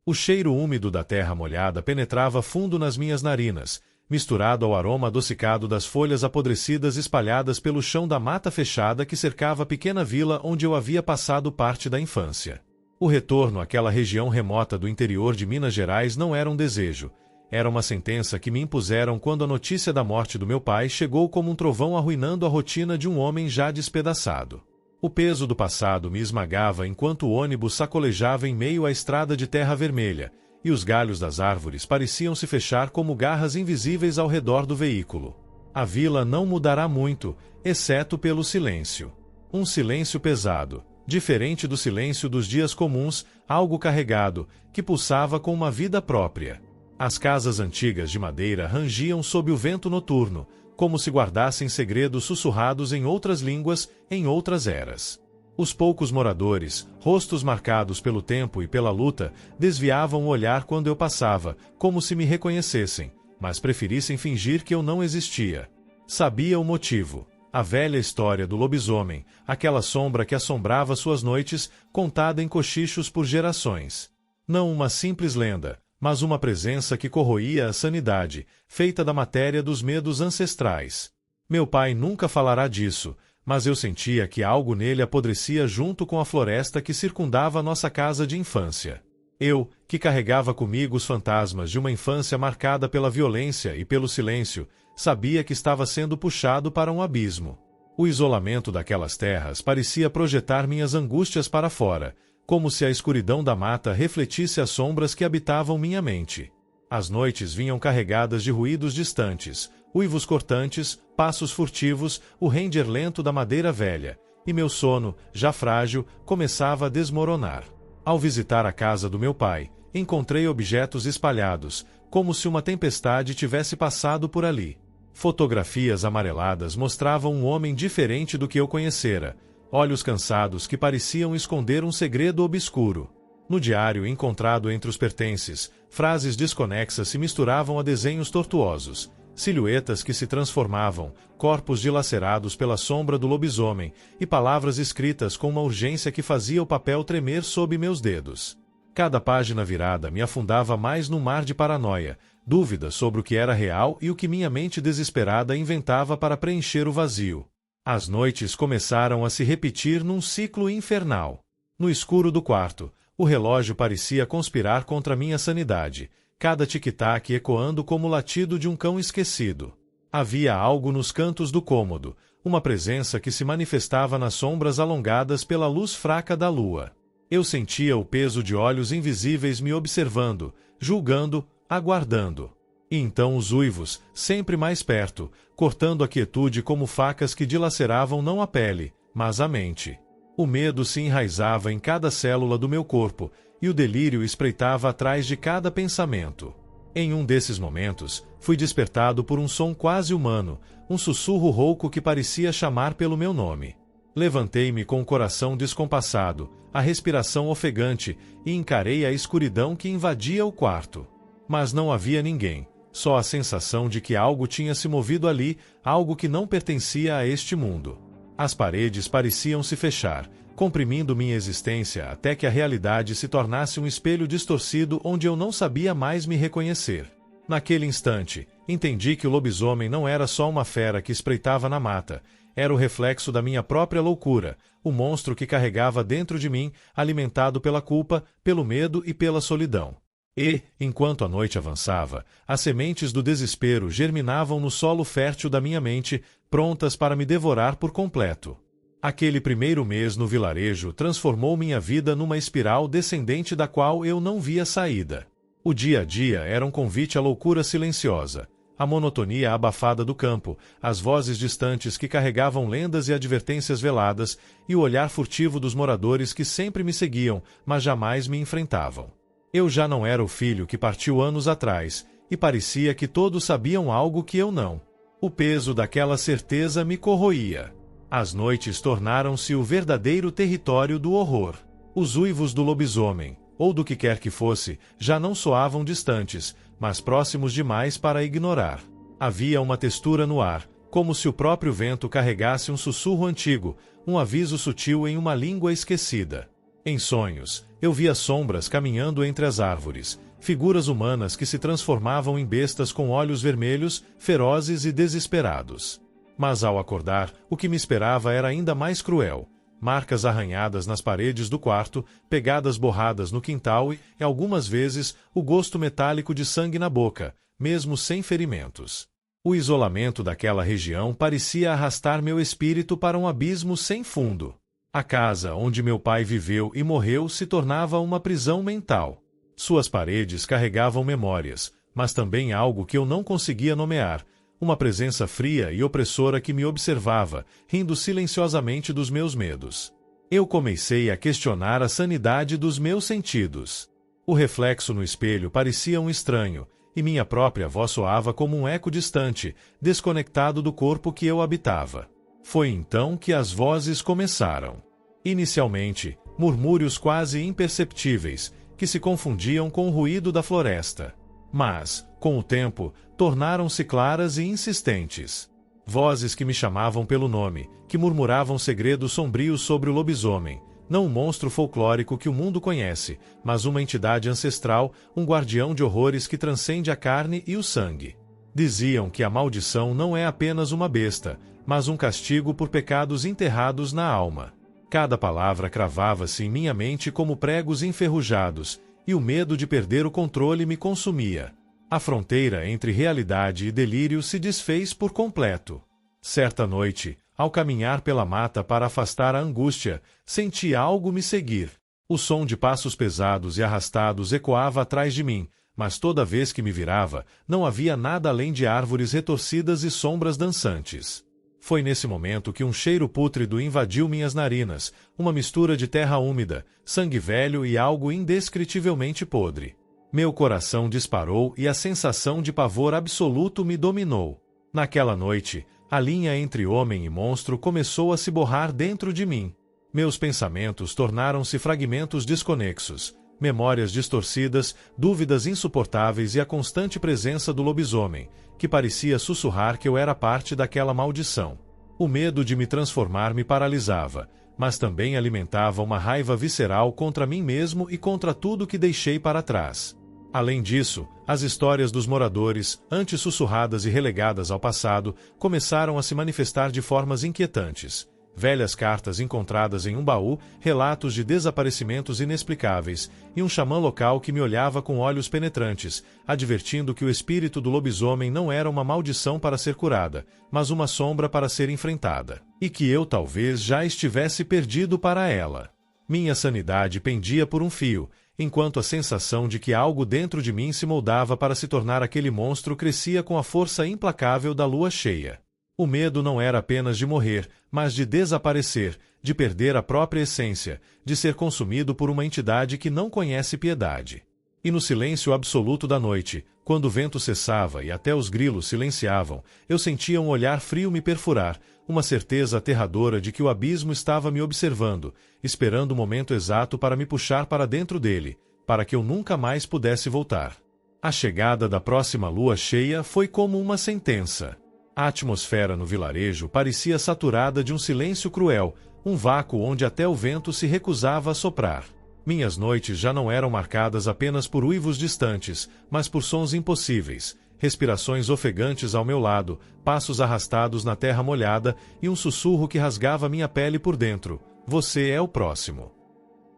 O cheiro úmido da terra molhada penetrava fundo nas minhas narinas, misturado ao aroma adocicado das folhas apodrecidas espalhadas pelo chão da mata fechada que cercava a pequena vila onde eu havia passado parte da infância. O retorno àquela região remota do interior de Minas Gerais não era um desejo. Era uma sentença que me impuseram quando a notícia da morte do meu pai chegou como um trovão arruinando a rotina de um homem já despedaçado. O peso do passado me esmagava enquanto o ônibus sacolejava em meio à estrada de terra vermelha, e os galhos das árvores pareciam se fechar como garras invisíveis ao redor do veículo. A vila não mudará muito, exceto pelo silêncio. Um silêncio pesado, diferente do silêncio dos dias comuns, algo carregado, que pulsava com uma vida própria. As casas antigas de madeira rangiam sob o vento noturno, como se guardassem segredos sussurrados em outras línguas, em outras eras. Os poucos moradores, rostos marcados pelo tempo e pela luta, desviavam o olhar quando eu passava, como se me reconhecessem, mas preferissem fingir que eu não existia. Sabia o motivo. A velha história do lobisomem, aquela sombra que assombrava suas noites, contada em cochichos por gerações. Não uma simples lenda, mas uma presença que corroía a sanidade, feita da matéria dos medos ancestrais. Meu pai nunca falará disso, mas eu sentia que algo nele apodrecia junto com a floresta que circundava a nossa casa de infância. Eu, que carregava comigo os fantasmas de uma infância marcada pela violência e pelo silêncio, sabia que estava sendo puxado para um abismo. O isolamento daquelas terras parecia projetar minhas angústias para fora, como se a escuridão da mata refletisse as sombras que habitavam minha mente. As noites vinham carregadas de ruídos distantes, uivos cortantes, passos furtivos, o render lento da madeira velha, e meu sono, já frágil, começava a desmoronar. Ao visitar a casa do meu pai, encontrei objetos espalhados, como se uma tempestade tivesse passado por ali. Fotografias amareladas mostravam um homem diferente do que eu conhecera, olhos cansados que pareciam esconder um segredo obscuro. No diário encontrado entre os pertences, frases desconexas se misturavam a desenhos tortuosos, silhuetas que se transformavam, corpos dilacerados pela sombra do lobisomem, e palavras escritas com uma urgência que fazia o papel tremer sob meus dedos. Cada página virada me afundava mais num mar de paranoia, dúvidas sobre o que era real e o que minha mente desesperada inventava para preencher o vazio. As noites começaram a se repetir num ciclo infernal. No escuro do quarto, o relógio parecia conspirar contra minha sanidade, cada tic-tac ecoando como o latido de um cão esquecido. Havia algo nos cantos do cômodo, uma presença que se manifestava nas sombras alongadas pela luz fraca da lua. Eu sentia o peso de olhos invisíveis me observando, julgando, aguardando. E então os uivos, sempre mais perto, cortando a quietude como facas que dilaceravam não a pele, mas a mente. O medo se enraizava em cada célula do meu corpo, e o delírio espreitava atrás de cada pensamento. Em um desses momentos, fui despertado por um som quase humano, um sussurro rouco que parecia chamar pelo meu nome. Levantei-me com o coração descompassado, a respiração ofegante, e encarei a escuridão que invadia o quarto. Mas não havia ninguém, só a sensação de que algo tinha se movido ali, algo que não pertencia a este mundo. As paredes pareciam se fechar, comprimindo minha existência até que a realidade se tornasse um espelho distorcido onde eu não sabia mais me reconhecer. Naquele instante, entendi que o lobisomem não era só uma fera que espreitava na mata, era o reflexo da minha própria loucura, o monstro que carregava dentro de mim, alimentado pela culpa, pelo medo e pela solidão. E, enquanto a noite avançava, as sementes do desespero germinavam no solo fértil da minha mente, prontas para me devorar por completo. Aquele primeiro mês no vilarejo transformou minha vida numa espiral descendente da qual eu não via saída. O dia a dia era um convite à loucura silenciosa. A monotonia abafada do campo, as vozes distantes que carregavam lendas e advertências veladas, e o olhar furtivo dos moradores que sempre me seguiam, mas jamais me enfrentavam. Eu já não era o filho que partiu anos atrás, e parecia que todos sabiam algo que eu não. O peso daquela certeza me corroía. As noites tornaram-se o verdadeiro território do horror. Os uivos do lobisomem, ou do que quer que fosse, já não soavam distantes, mas próximos demais para ignorar. Havia uma textura no ar, como se o próprio vento carregasse um sussurro antigo, um aviso sutil em uma língua esquecida. Em sonhos, eu via sombras caminhando entre as árvores, figuras humanas que se transformavam em bestas com olhos vermelhos, ferozes e desesperados. Mas ao acordar, o que me esperava era ainda mais cruel. Marcas arranhadas nas paredes do quarto, pegadas borradas no quintal e, algumas vezes, o gosto metálico de sangue na boca, mesmo sem ferimentos. O isolamento daquela região parecia arrastar meu espírito para um abismo sem fundo. A casa onde meu pai viveu e morreu se tornava uma prisão mental. Suas paredes carregavam memórias, mas também algo que eu não conseguia nomear, uma presença fria e opressora que me observava, rindo silenciosamente dos meus medos. Eu comecei a questionar a sanidade dos meus sentidos. O reflexo no espelho parecia um estranho, e minha própria voz soava como um eco distante, desconectado do corpo que eu habitava. Foi então que as vozes começaram. Inicialmente, murmúrios quase imperceptíveis, que se confundiam com o ruído da floresta. Mas, com o tempo, tornaram-se claras e insistentes. Vozes que me chamavam pelo nome, que murmuravam segredos sombrios sobre o lobisomem, não um monstro folclórico que o mundo conhece, mas uma entidade ancestral, um guardião de horrores que transcende a carne e o sangue. Diziam que a maldição não é apenas uma besta, mas um castigo por pecados enterrados na alma. Cada palavra cravava-se em minha mente como pregos enferrujados, e o medo de perder o controle me consumia. A fronteira entre realidade e delírio se desfez por completo. Certa noite, ao caminhar pela mata para afastar a angústia, senti algo me seguir. O som de passos pesados e arrastados ecoava atrás de mim, mas toda vez que me virava, não havia nada além de árvores retorcidas e sombras dançantes. Foi nesse momento que um cheiro pútrido invadiu minhas narinas, uma mistura de terra úmida, sangue velho e algo indescritivelmente podre. Meu coração disparou e a sensação de pavor absoluto me dominou. Naquela noite, a linha entre homem e monstro começou a se borrar dentro de mim. Meus pensamentos tornaram-se fragmentos desconexos, memórias distorcidas, dúvidas insuportáveis e a constante presença do lobisomem, que parecia sussurrar que eu era parte daquela maldição. O medo de me transformar me paralisava, mas também alimentava uma raiva visceral contra mim mesmo e contra tudo que deixei para trás. Além disso, as histórias dos moradores, antes sussurradas e relegadas ao passado, começaram a se manifestar de formas inquietantes. Velhas cartas encontradas em um baú, relatos de desaparecimentos inexplicáveis, e um xamã local que me olhava com olhos penetrantes, advertindo que o espírito do lobisomem não era uma maldição para ser curada, mas uma sombra para ser enfrentada, e que eu talvez já estivesse perdido para ela. Minha sanidade pendia por um fio, enquanto a sensação de que algo dentro de mim se moldava para se tornar aquele monstro crescia com a força implacável da lua cheia. O medo não era apenas de morrer, mas de desaparecer, de perder a própria essência, de ser consumido por uma entidade que não conhece piedade. E no silêncio absoluto da noite, quando o vento cessava e até os grilos silenciavam, eu sentia um olhar frio me perfurar, uma certeza aterradora de que o abismo estava me observando, esperando o momento exato para me puxar para dentro dele, para que eu nunca mais pudesse voltar. A chegada da próxima lua cheia foi como uma sentença. A atmosfera no vilarejo parecia saturada de um silêncio cruel, um vácuo onde até o vento se recusava a soprar. Minhas noites já não eram marcadas apenas por uivos distantes, mas por sons impossíveis, respirações ofegantes ao meu lado, passos arrastados na terra molhada e um sussurro que rasgava minha pele por dentro: "Você é o próximo."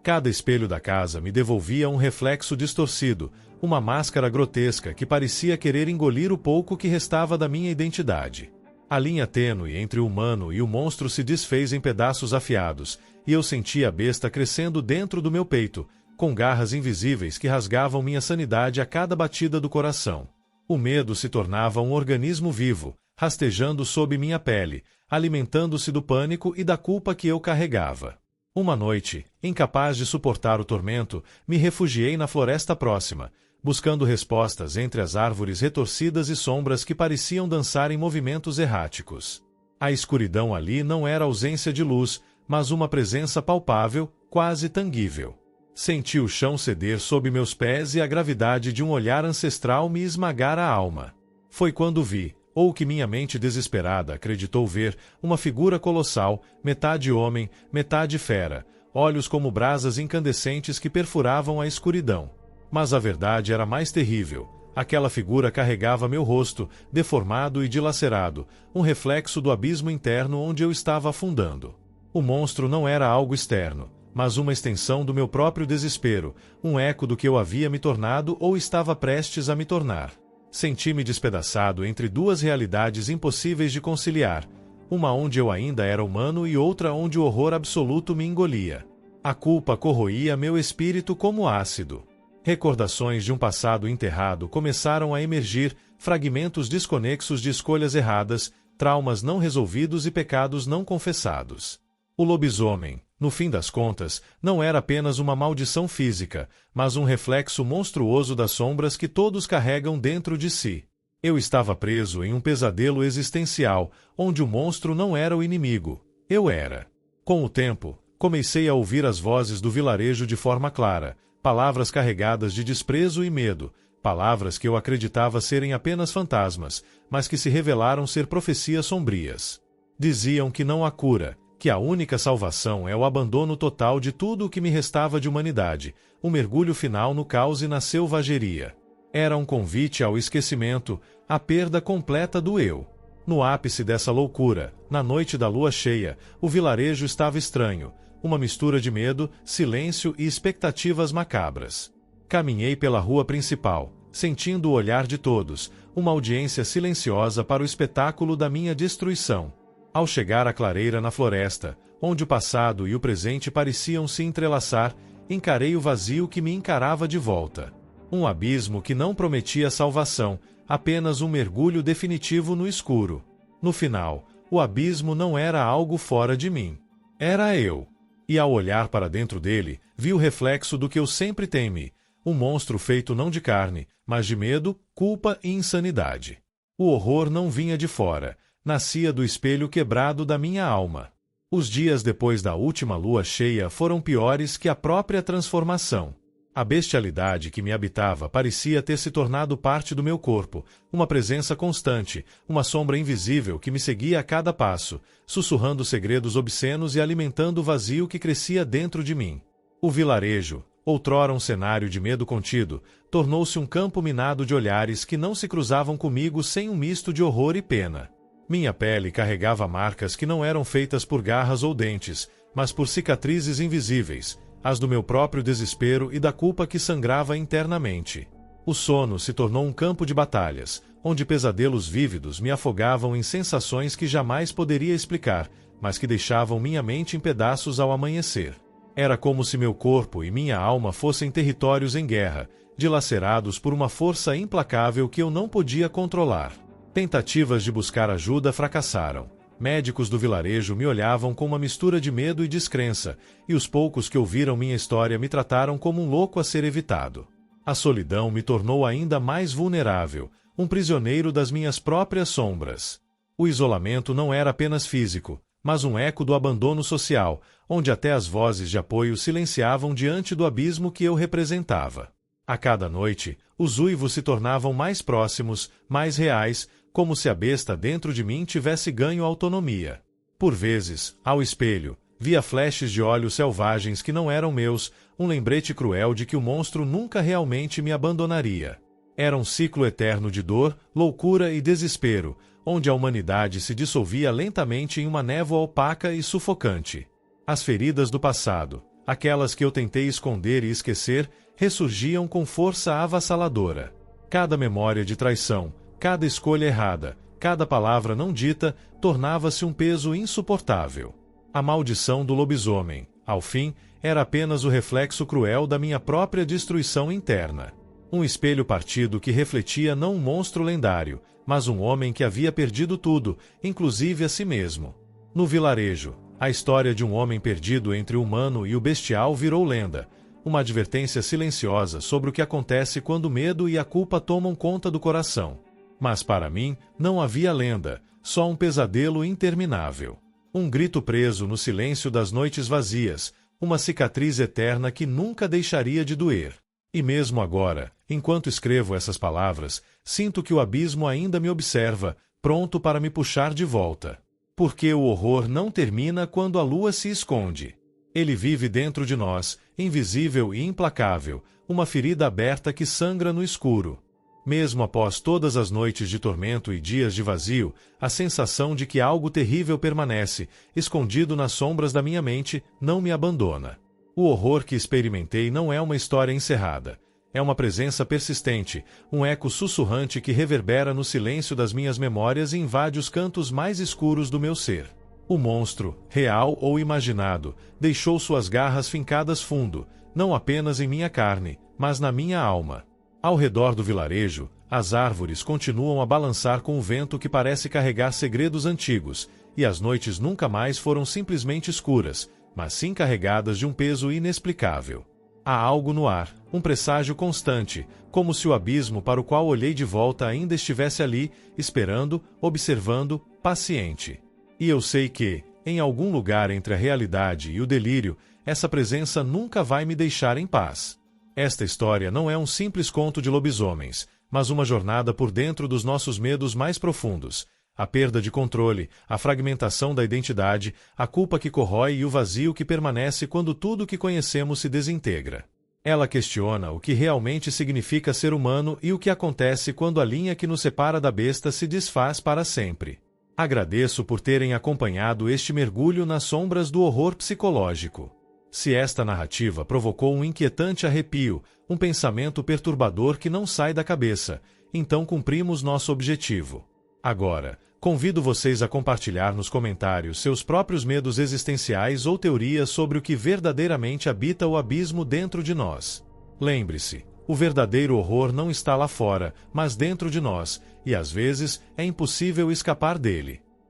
Cada espelho da casa me devolvia um reflexo distorcido, uma máscara grotesca que parecia querer engolir o pouco que restava da minha identidade. A linha tênue entre o humano e o monstro se desfez em pedaços afiados, e eu sentia a besta crescendo dentro do meu peito, com garras invisíveis que rasgavam minha sanidade a cada batida do coração. O medo se tornava um organismo vivo, rastejando sob minha pele, alimentando-se do pânico e da culpa que eu carregava. Uma noite, incapaz de suportar o tormento, me refugiei na floresta próxima, buscando respostas entre as árvores retorcidas e sombras que pareciam dançar em movimentos erráticos. A escuridão ali não era ausência de luz, mas uma presença palpável, quase tangível. Senti o chão ceder sob meus pés e a gravidade de um olhar ancestral me esmagar a alma. Foi quando vi, ou que minha mente desesperada acreditou ver, uma figura colossal, metade homem, metade fera, olhos como brasas incandescentes que perfuravam a escuridão. Mas a verdade era mais terrível. Aquela figura carregava meu rosto, deformado e dilacerado, um reflexo do abismo interno onde eu estava afundando. O monstro não era algo externo, mas uma extensão do meu próprio desespero, um eco do que eu havia me tornado ou estava prestes a me tornar. Senti-me despedaçado entre duas realidades impossíveis de conciliar, uma onde eu ainda era humano e outra onde o horror absoluto me engolia. A culpa corroía meu espírito como ácido. Recordações de um passado enterrado começaram a emergir, fragmentos desconexos de escolhas erradas, traumas não resolvidos e pecados não confessados. O lobisomem, no fim das contas, não era apenas uma maldição física, mas um reflexo monstruoso das sombras que todos carregam dentro de si. Eu estava preso em um pesadelo existencial, onde o monstro não era o inimigo, eu era. Com o tempo, comecei a ouvir as vozes do vilarejo de forma clara, palavras carregadas de desprezo e medo, palavras que eu acreditava serem apenas fantasmas, mas que se revelaram ser profecias sombrias. Diziam que não há cura, que a única salvação é o abandono total de tudo o que me restava de humanidade, um mergulho final no caos e na selvageria. Era um convite ao esquecimento, à perda completa do eu. No ápice dessa loucura, na noite da lua cheia, o vilarejo estava estranho, uma mistura de medo, silêncio e expectativas macabras. Caminhei pela rua principal, sentindo o olhar de todos, uma audiência silenciosa para o espetáculo da minha destruição. Ao chegar à clareira na floresta, onde o passado e o presente pareciam se entrelaçar, encarei o vazio que me encarava de volta. Um abismo que não prometia salvação, apenas um mergulho definitivo no escuro. No final, o abismo não era algo fora de mim. Era eu. E ao olhar para dentro dele, vi o reflexo do que eu sempre temi, um monstro feito não de carne, mas de medo, culpa e insanidade. O horror não vinha de fora, nascia do espelho quebrado da minha alma. Os dias depois da última lua cheia foram piores que a própria transformação. A bestialidade que me habitava parecia ter se tornado parte do meu corpo, uma presença constante, uma sombra invisível que me seguia a cada passo, sussurrando segredos obscenos e alimentando o vazio que crescia dentro de mim. O vilarejo, outrora um cenário de medo contido, tornou-se um campo minado de olhares que não se cruzavam comigo sem um misto de horror e pena. Minha pele carregava marcas que não eram feitas por garras ou dentes, mas por cicatrizes invisíveis, as do meu próprio desespero e da culpa que sangrava internamente. O sono se tornou um campo de batalhas, onde pesadelos vívidos me afogavam em sensações que jamais poderia explicar, mas que deixavam minha mente em pedaços ao amanhecer. Era como se meu corpo e minha alma fossem territórios em guerra, dilacerados por uma força implacável que eu não podia controlar. Tentativas de buscar ajuda fracassaram. Médicos do vilarejo me olhavam com uma mistura de medo e descrença, e os poucos que ouviram minha história me trataram como um louco a ser evitado. A solidão me tornou ainda mais vulnerável, um prisioneiro das minhas próprias sombras. O isolamento não era apenas físico, mas um eco do abandono social, onde até as vozes de apoio silenciavam diante do abismo que eu representava. A cada noite, os uivos se tornavam mais próximos, mais reais, como se a besta dentro de mim tivesse ganho autonomia. Por vezes, ao espelho, via flashes de olhos selvagens que não eram meus, um lembrete cruel de que o monstro nunca realmente me abandonaria. Era um ciclo eterno de dor, loucura e desespero, onde a humanidade se dissolvia lentamente em uma névoa opaca e sufocante. As feridas do passado, aquelas que eu tentei esconder e esquecer, ressurgiam com força avassaladora. Cada memória de traição, cada escolha errada, cada palavra não dita, tornava-se um peso insuportável. A maldição do lobisomem, ao fim, era apenas o reflexo cruel da minha própria destruição interna. Um espelho partido que refletia não um monstro lendário, mas um homem que havia perdido tudo, inclusive a si mesmo. No vilarejo, a história de um homem perdido entre o humano e o bestial virou lenda, uma advertência silenciosa sobre o que acontece quando o medo e a culpa tomam conta do coração. Mas para mim, não havia lenda, só um pesadelo interminável. Um grito preso no silêncio das noites vazias, uma cicatriz eterna que nunca deixaria de doer. E mesmo agora, enquanto escrevo essas palavras, sinto que o abismo ainda me observa, pronto para me puxar de volta. Porque o horror não termina quando a lua se esconde. Ele vive dentro de nós, invisível e implacável, uma ferida aberta que sangra no escuro. Mesmo após todas as noites de tormento e dias de vazio, a sensação de que algo terrível permanece, escondido nas sombras da minha mente, não me abandona. O horror que experimentei não é uma história encerrada. É uma presença persistente, um eco sussurrante que reverbera no silêncio das minhas memórias e invade os cantos mais escuros do meu ser. O monstro, real ou imaginado, deixou suas garras fincadas fundo, não apenas em minha carne, mas na minha alma. Ao redor do vilarejo, as árvores continuam a balançar com o vento que parece carregar segredos antigos, e as noites nunca mais foram simplesmente escuras, mas sim carregadas de um peso inexplicável. Há algo no ar, um presságio constante, como se o abismo para o qual olhei de volta ainda estivesse ali, esperando, observando, paciente. E eu sei que, em algum lugar entre a realidade e o delírio, essa presença nunca vai me deixar em paz. Esta história não é um simples conto de lobisomens, mas uma jornada por dentro dos nossos medos mais profundos. A perda de controle, a fragmentação da identidade, a culpa que corrói e o vazio que permanece quando tudo o que conhecemos se desintegra. Ela questiona o que realmente significa ser humano e o que acontece quando a linha que nos separa da besta se desfaz para sempre. Agradeço por terem acompanhado este mergulho nas sombras do horror psicológico. Se esta narrativa provocou um inquietante arrepio, um pensamento perturbador que não sai da cabeça, então cumprimos nosso objetivo. Agora, convido vocês a compartilhar nos comentários seus próprios medos existenciais ou teorias sobre o que verdadeiramente habita o abismo dentro de nós. Lembre-se, o verdadeiro horror não está lá fora, mas dentro de nós, e às vezes é impossível escapar dele.